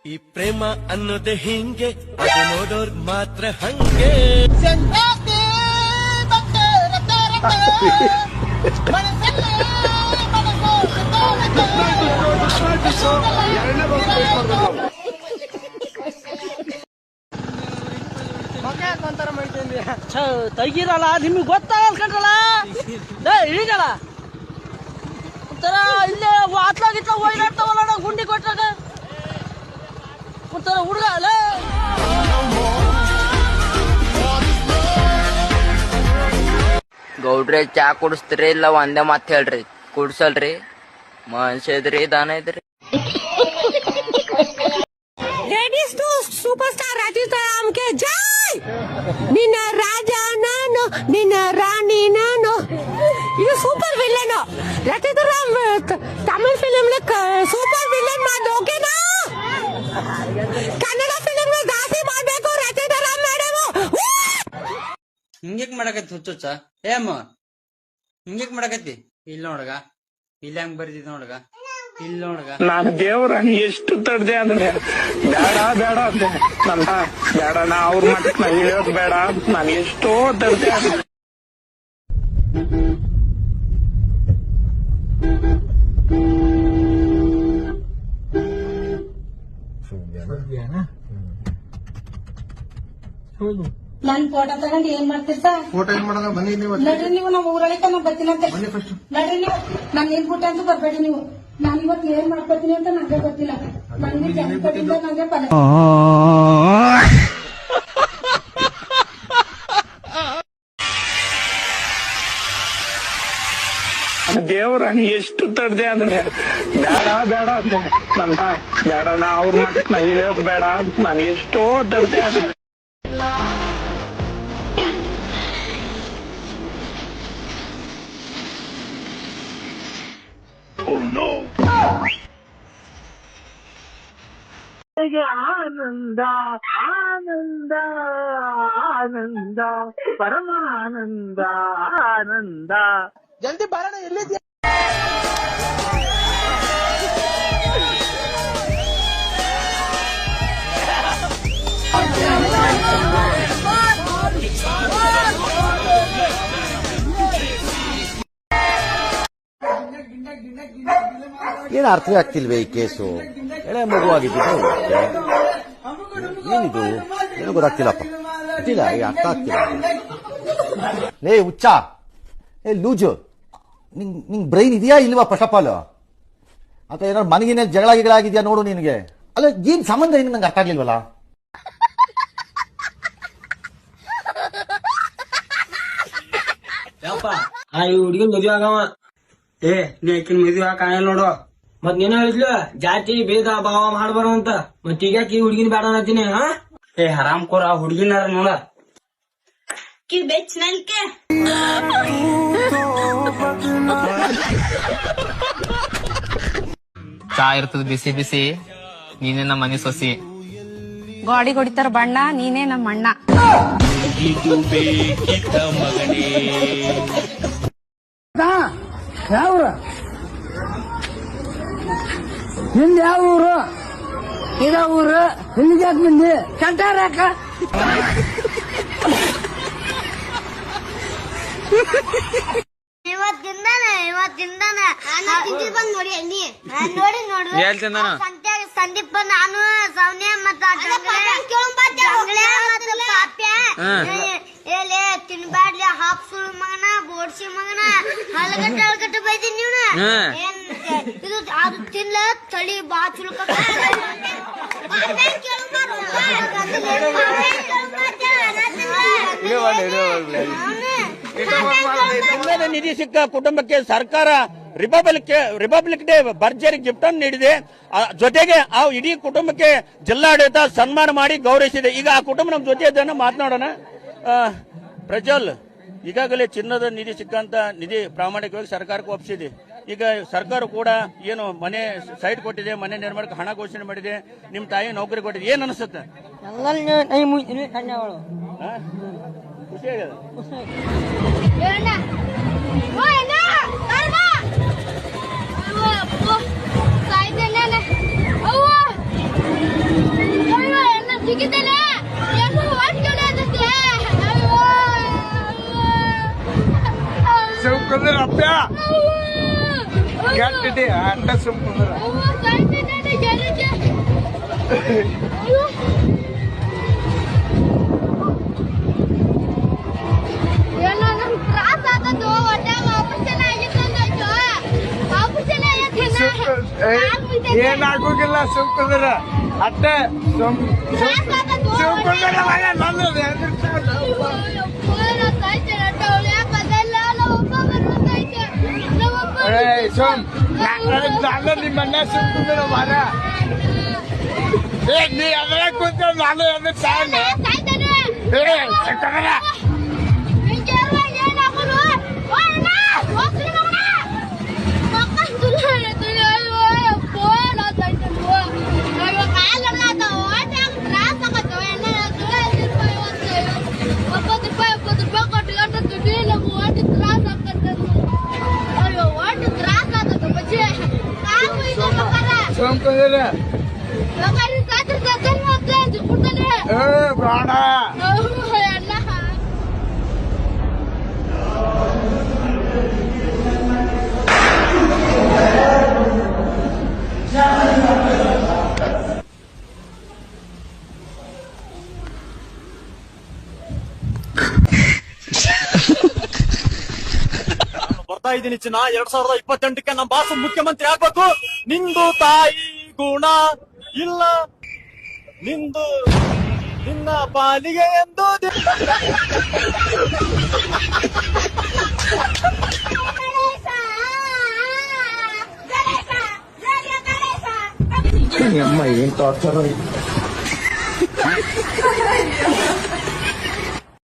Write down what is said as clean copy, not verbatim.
ಈ ಪ್ರೇಮ ಅನ್ನೋದೇ ಹಿಂಗೆ, ಅದು ನೋಡೋರ್ ಮಾತ್ರ ಹಂಗೆ. ತೆಗೀರಲ್ಲ, ನಿಮ್ಗೆ ಗೊತ್ತಾಗಲ್ ಕಂಡ್ರಲ್ಲ, ಇಳಿಗಲ್ಲ ಒಂಥರ ಇಲ್ಲೇ ಆತ್ಲಾಗಿತ್ಲ ಓಡಾಡ್ತಾವಲ್ಲ ಗುಂಡಿ ಕೊಟ್ಟಾಗ ಒಂಥರ ಹುಡುಗ ಅಲ್ಲ. ಗೌಡ್ರೆ ಚಾ ಕುಡಿಸ್ತೀರಿ ಇಲ್ಲ ಒಂದೇ ಮಾತ್ ಹೇಳ್ರಿ, ಕುಡ್ಸಲ್ರಿ? ಮನುಷ್ಯ ಇದ್ರಿ, ದಾನ ಇದ್ರಿ. Ladies to super star Rajeev ಕೆ ಜೈ. ನಿನ್ನ ರಾಜ ನಾನು, ನಿನ್ನ ರಾಣಿ ನಾನು. ಇದು super villain Rajendraram Tamil film super villain ಮಾಡಿ ಓಕೆನಾ? ಕನ್ನಡ ಫಿಲ್ಮ್ ಜಾಸ್ತಿ ಮಾಡ್ಬೇಕು ರಾಜೇಂದ್ರರಾಮ್ ಮೇಡಮ್. ಹಿಂಗ್ಯಾಕ್ ಮಾಡಕತ್ತಿ ಹುಚ್ಚುಚ್ಚ? ಏಮ್ಮ ಹಿಂಗ್ಯಾಕ್ ಮಾಡಕತ್ತಿ? ಇಲ್ಲ ನೋಡಗ, ಇಲ್ಲ ಹಂಗ್ ಬರ್ತಿದ್ ನೋಡಗ, ಇಲ್ಲ ನೋಡಗ. ನಾನು ದೇವ್ರ ಎಷ್ಟು ತಡ್ದೆ ಅಂದ್ರೆ ಬೇಡ ಬೇಡ ಅಂದೆ, ನನ್ನ ಬೇಡ, ನಾ ಅವ್ರ ಮಟ್ಟಕ್ ನಾ ಇಳಿಯೋದ್ ಬೇಡ, ನಾನು ಎಷ್ಟೋ ತಡ್ದೆ. ನನ್ ಫೋಟೋ ತಗೊಂಡು ಏನ್ ಮಾಡ್ತಿರ್ತ? ಫೋಟೋ ಏನ್ ಮಾಡೋಣ? ಬನ್ನಿ ನೀವು. ನಡ್ರಿ ನೀವು, ನಮ್ಮ ಊರೊಳಗೆ ನಾನು ಬರ್ತೀನಂತೆ. ನಡ್ರಿ ನೀವು, ನಾನು ಏನ್ ಬಿಟ್ಟು ಅಂತ ಬರ್ಬೇಡಿ ನೀವು. ನಾನು ಇವತ್ತು ಏನ್ ಮಾಡ್ಕೊತೀನಿ ಅಂತ ನಂಗೆ ಗೊತ್ತಿಲ್ಲ. ನಂಗೆ ಜನ ಕೊಟ್ಟಿದ್ದ ನಂಗೆ ಪದ. ದೇವ್ರ ಎಷ್ಟು ತಡ್ದೆ ಅಂದ್ರೆ ಬೇಡ ಬೇಡ ಅಂದೆ, ನನ್ನ ಬೇಡ, ನಾ ಅವ್ರ ಮಟ್ಟಕ್ ನಾ ಇಳಿಯೋದ್ ಬೇಡ, ನಾನು ಎಷ್ಟೋ ತಡ್ದೆ. ಆನಂದ ಆನಂದ ಆನಂದ ಪರಮಾನಂದ ಆನಂದ. ಜಲ್ದಿ ಬರೋಣ, ಎಲ್ಲಿದ್ಯಾ? ಏನು ಅರ್ಥವೇ ಆಗ್ತಿಲ್ವೇ ಈ ಕೇಸು? ಎಳೆ ಮಗು ಆಗಿದ್ದು ಏನಿದು? ಏನು ಗೊತ್ತಾಗ್ತಿಲ್ಲಪ್ಪ, ಗೊತ್ತಿಲ್ಲ, ಈಗ ಅರ್ಥ ಆಗ್ತಿಲ್ಲ. ಲೇ ಹುಚ್ಚ, ಏ ಲೂಜು, ನಿಂಗ್ ಬ್ರೈನ್ ಇದೆಯಾ ಇಲ್ವಾ? ಫಸ್ಟ್ ಆಫ್ ಆಲ್ ಅಥವಾ ಏನಾದ್ರು ಮನೆಗಿನ ಜಗಳ ಗಿಗಳಾಗಿದ್ಯಾ ನೋಡು ನಿನಗೆ. ಅಲ್ಲ, ಏನ್ ಸಂಬಂಧ ಏನು ನಂಗೆ ಅರ್ಥ ಆಗ್ಲಿಲ್ವಲ್ಲ. ಈ ಹುಡುಗಿನ ಮದುವೆ ಆಗವ. ನೀ ಆಕಿನ ಮದುವೆ ಆಗ ನೋಡು. ಮತ್ ನೀನ ಹೇಳಿದ್ಲು ಜಾತಿ ಭೇದ ಭಾವ ಮಾಡ್ಬಾರ ಅಂತ. ಮತ್ ಈಗ ಈ ಹುಡುಗಿನ ಬೇಡ ಅನ್ನತೀನಿ. ಹರಾಮ್ ಕೋರ ಆ ಹುಡುಗಿನಾರ ನೋಡ. ಚಾ ಇರ್ತದ ಬಿಸಿ ಬಿಸಿ, ನೀನೇ ನಮ್ಮ ಮನೆ ಸೊಸಿ. ಗಾಡಿ ಹೊಡಿತಾರ ಬಣ್ಣ, ನೀನೇ ನಮ್ಮ ಅಣ್ಣ. ಇದು ಬೇಕಿದ್ದ ಮಗನೇ. ಯಾವ ನಿಂದ? ಯಾವ ಊರು? ಇದ ಊರು? ಇಲ್ಲಿಗೆ ಯಾಕೆ ಬಂದಿ? ಕಂಟಾರ ಯಾಕ? ಬಂದ್ ನೋಡಿ ಅಲ್ಲಿ ನೋಡಿ ಸಂದೀಪ್, ನಾನು ಸೌನ್ಯ ತಿನ್ಬ್ಯಾಡ್ಲಿ ಹಾಪ್ ಸುಳು ಮಗನ, ಬೋಡ್ಸಿ ಮಗನ, ಹಲಗಟ್ಟ ಬೈತೀನಿ ನೀವ್ನ. ಇದು ಅದು ತಿನ್ಲ ತಳಿ ಬಾ ಚುಲ್ಕ. ನಿಧಿ ಸಿಕ್ಕ ಕುಟುಂಬಕ್ಕೆ ಸರ್ಕಾರ ರಿಪಬ್ಲಿಕ್ ಡೇ ಭರ್ಜರಿ ಗಿಫ್ಟ್ ಅನ್ನು ನೀಡಿದೆ. ಜೊತೆಗೆ ಆ ಇಡೀ ಕುಟುಂಬಕ್ಕೆ ಜಿಲ್ಲಾಡಳಿತ ಸನ್ಮಾನ ಮಾಡಿ ಗೌರವಿಸಿದೆ. ಈಗ ಆ ಕುಟುಂಬ ನಮ್ಮ ಜೊತೆ ಇದನ್ನ ಮಾತನಾಡೋಣ. ಪ್ರಜ್ವಲ್, ಈಗಾಗಲೇ ಚಿನ್ನದ ನಿಧಿ ಸಿಕ್ಕಂತ ನಿಧಿ ಪ್ರಾಮಾಣಿಕವಾಗಿ ಸರ್ಕಾರಕ್ಕೆ ಒಪ್ಪಿಸಿದೆ. ಈಗ ಸರ್ಕಾರ ಕೂಡ ಏನು ಮನೆ ಸೈಟ್ ಕೊಟ್ಟಿದೆ, ಮನೆ ನಿರ್ಮಾಣಕ್ಕೆ ಹಣ ಘೋಷಣೆ ಮಾಡಿದೆ, ನಿಮ್ ತಾಯಿ ನೌಕರಿ ಕೊಟ್ಟಿದೆ. ಏನ್ ಅನಿಸುತ್ತೆ? ಖುಷಿ ಆಗ್ಯದ? ಸಾಯ್ತೇನೆ. ಕೆಟ್ಟಿದೆ ಅಟ್ಟ ಸುಮ್ಮನೆ ಏನಾಗೋಗಿಲ್ಲ ಸುಮ್ಕುಂದ್ರ ಅಟ್ಟೆ ನಾನು ನಿಮ್ಮನ್ನ ಸುಮ್ಕುಂದ್ರ ಮಾರ ನೀ ಅದರ ಕುಂತ ನಾನು ಅದ್ರ ತಾನೆ ಸುಮ್ಕುಂದ್ರ ಬೇಡ ಬರ್ತಾ ಇದ್ದೀನಿ ಚಿನ್ನ 2028ಕ್ಕೆ ನಮ್ಮ ಬಾಸು ಮುಖ್ಯಮಂತ್ರಿ ಆಗ್ಬೇಕು. ನಿಂದು ತಾಯಿ ಗುಣ ಇಲ್ಲ ನಿಂದು ನಿನ್ನ ಪಾಲಿಗೆ ಎಂದು ಅಮ್ಮ ಏನ್ ಟಾರ್ಚರ್